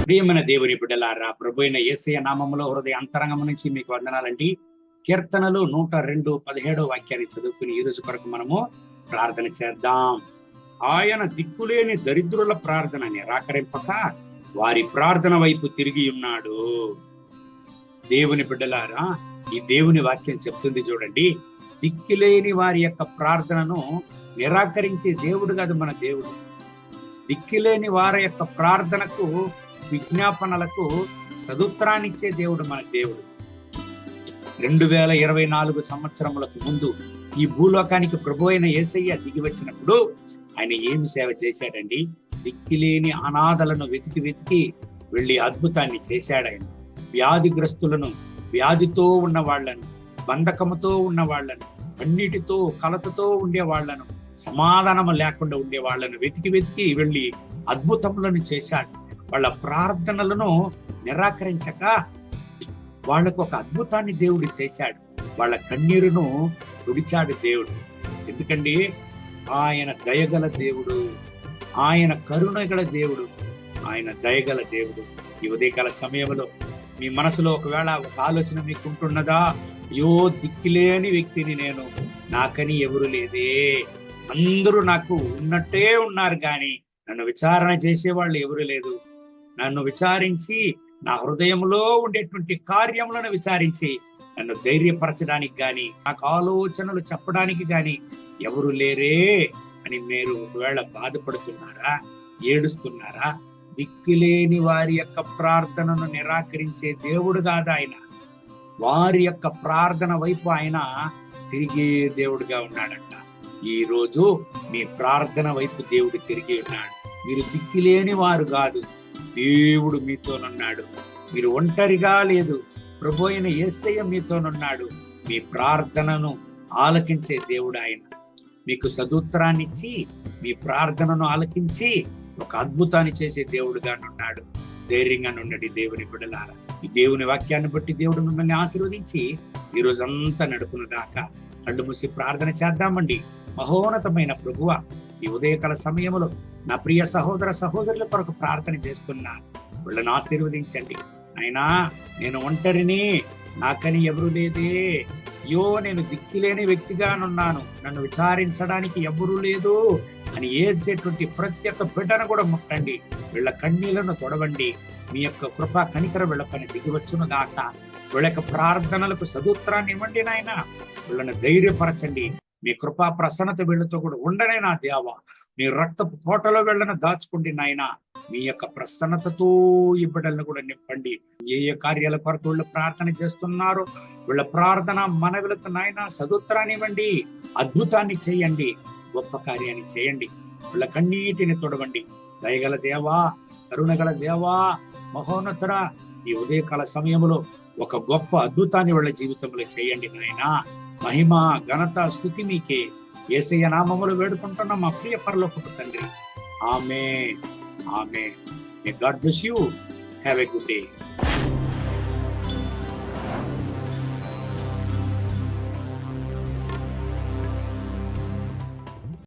ప్రియమైన దేవుని బిడ్డలారా, ప్రభు అయిన యేసయ్య నామములో హృదయ అంతరంగం నుంచి మీకు వందనాలండి. కీర్తనలు 102:17 వాక్యాన్ని చదువుకుని ఈ రోజు కొరకు మనము ప్రార్థన చేద్దాం. ఆయన దిక్కులేని దరిద్రుల ప్రార్థన నిరాకరింపక వారి ప్రార్థన వైపు తిరిగి ఉన్నాడు. దేవుని బిడ్డలారా, ఈ దేవుని వాక్యం చెప్తుంది చూడండి, దిక్కులేని వారి యొక్క ప్రార్థనను నిరాకరించే దేవుడు కాదు మన దేవుడు. దిక్కులేని వారి యొక్క ప్రార్థనకు, విజ్ఞాపనలకు సదుత్తరాన్నిచ్చే దేవుడు మన దేవుడు. 2024 సంవత్సరములకు ముందు ఈ భూలోకానికి ప్రభు అయిన యేసయ్య దిగి వచ్చినప్పుడు ఆయన ఏమి సేవ చేశాడండి? దిక్కులేని అనాథలను వెతికి వెళ్ళి అద్భుతాన్ని చేశాడు. ఆయన వ్యాధిగ్రస్తులను, వ్యాధితో ఉన్న వాళ్లను, బంధకముతో ఉన్న వాళ్లను, అన్నిటితో కలతతో ఉండే వాళ్లను, సమాధానము లేకుండా ఉండే వాళ్లను వెతికి వెళ్ళి అద్భుతములను చేశాడు. వాళ్ళ ప్రార్థనలను నిరాకరించక వాళ్లకు ఒక అద్భుతాన్ని దేవుడు చేశాడు. వాళ్ళ కన్నీరును తుడిచాడు దేవుడు. ఎందుకండి ఆయన దయగల దేవుడు, ఆయన కరుణగల దేవుడు, ఆయన దయగల దేవుడు. ఈ ఉదయకాల సమయంలో మీ మనసులో ఒకవేళ ఒక ఆలోచన మీకు ఉంటున్నదా? అయ్యో, దిక్కులేని వ్యక్తిని నేను, నాకని ఎవరు లేదే, అందరూ నాకు ఉన్నట్టే ఉన్నారు కానీ నన్ను విచారణ చేసేవాళ్ళు ఎవరు లేదు, నన్ను విచారించి నా హృదయంలో ఉండేటువంటి కార్యములను విచారించి నన్ను ధైర్యపరచడానికి గాని, నాకు ఆలోచనలు చెప్పడానికి గాని ఎవరు లేరే అని మీరు ఒకవేళ బాధపడుతున్నారా, ఏడుస్తున్నారా? దిక్కులేని వారి యొక్క ప్రార్థనను నిరాకరించే దేవుడు కాదు ఆయన. వారి యొక్క ప్రార్థన వైపు ఆయన తిరిగే దేవుడుగా ఉన్నాడంట. ఈ రోజు మీ ప్రార్థన వైపు దేవుడు తిరిగి ఉన్నాడు. మీరు దిక్కులేని వారు కాదు, దేవుడు మీతోనున్నాడు. మీరు ఒంటరిగా లేదు, ప్రభు అయిన యేసయ్య మీతోనున్నాడు. మీ ప్రార్థనను ఆలకించే దేవుడు ఆయన. మీకు సదుత్తరాన్ని ఇచ్చి మీ ప్రార్థనను ఆలకించి ఒక అద్భుతాన్ని చేసే దేవుడుగా ఉన్నాడు. ధైర్యంగా నుండి దేవుని బిడ్డలారా, ఈ దేవుని వాక్యాన్ని బట్టి దేవుడు మిమ్మల్ని ఆశీర్వదించి ఈ రోజంతా నడుపును దాకా కళ్ళు మూసి ప్రార్థన చేద్దామండి. మహోన్నతమైన ప్రభువా, ఈ ఉదయకాల సమయంలో నా ప్రియ సహోదర సహోదరుల కొరకు ప్రార్థన చేస్తున్నాను. వీళ్ళను ఆశీర్వదించండి. అయినా నేను ఒంటరిని, నాకని ఎవరు లేదే, అయ్యో నేను దిక్కులేని వ్యక్తిగానున్నాను, నన్ను విచారించడానికి ఎవరు లేదు అని ఏడ్చేటువంటి ప్రతి ఒక్క బిడ్డను కూడా ముట్టండి. వీళ్ళ కన్నీళ్లను తొడవండి. మీ యొక్క కృపా కనికర వీళ్ళ పని దిగివచ్చును గాక. వీళ్ళ యొక్క ప్రార్థనలకు సదుత్తరాన్ని ఇవ్వండి నాయన. వీళ్ళని ధైర్యపరచండి. మీ కృపా ప్రసన్నత వీళ్ళతో కూడా ఉండనే నా దేవా. మీ రక్తపు కోటలో వీళ్ళను దాచుకోండి నాయన. మీ యొక్క ప్రసన్నతతో ఈ బిడ్డలను కూడా నింపండి. ఏ కార్యాల కొరకు వీళ్ళు ప్రార్థన చేస్తున్నారో వీళ్ళ ప్రార్థన మనవులకు నాయన సదుత్తరాన్ని ఇవ్వండి. అద్భుతాన్ని చేయండి, గొప్ప కార్యాన్ని చేయండి. వీళ్ళ కన్నీటిని తొడవండి. దయగల దేవా, కరుణగల దేవా, మహోన్నతుడా, ఈ ఉదయకాల సమయంలో ఒక గొప్ప అద్భుతాన్ని వాళ్ళ జీవితంలో చేయండి నాయన. మహిమ, ఘనత, స్తుతి మీకే. యేసయ్య నామములో వేడుకుంటున్న మా ప్రియ పరలోకపు తండ్రి. Amen, amen. May God bless you. Have a good day.